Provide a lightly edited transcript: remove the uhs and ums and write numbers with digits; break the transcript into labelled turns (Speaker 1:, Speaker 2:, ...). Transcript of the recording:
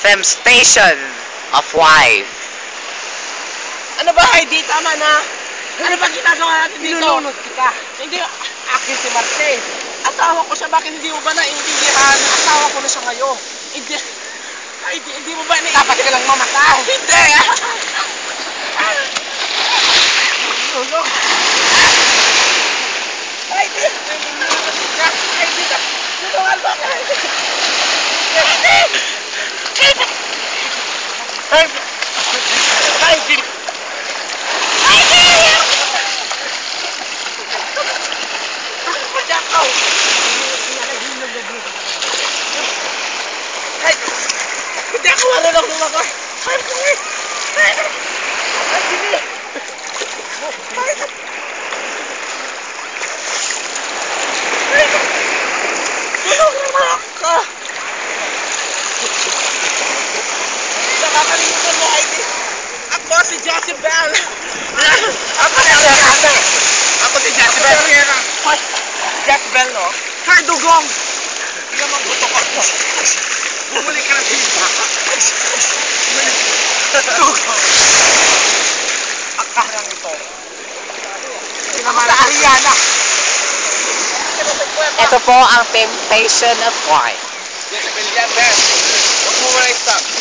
Speaker 1: Temptation of wife.
Speaker 2: Ano ba, Heidi? Tama na. Ano ba ginagawa natin dito?
Speaker 3: Nilulunod kita.
Speaker 2: Hindi, akin si Marte. Asawa ko siya, bakit hindi mo ba naiintindihan? Asawa ko na siya ngayon. Hindi, hindi mo ba naiintindihan?
Speaker 3: Dapat ka lang mamatay.
Speaker 2: Hindi! Nilulunod. Heidi! Heidi! Tulungan mo ako, Heidi! Heidi! Heidi! Jakaw! Ay! Hindi ako marunong lumakay! Ay! Ay! Ay! Sige! Ay! Ay! Tulong naman ako! Nakakalimutan mo, Heidi! Ako si Jezebel! Ako si Jezebel! Hoy! Jezebel, no? Hoy, dugong! Hindi naman gutok ako. Bumalik ka na dito. Dugong! Ang karang ito. Sinamalahiya na.
Speaker 1: Ito po ang temptation of wife.
Speaker 2: Jezebel yan, Ben. Huwag mo muna i-stop.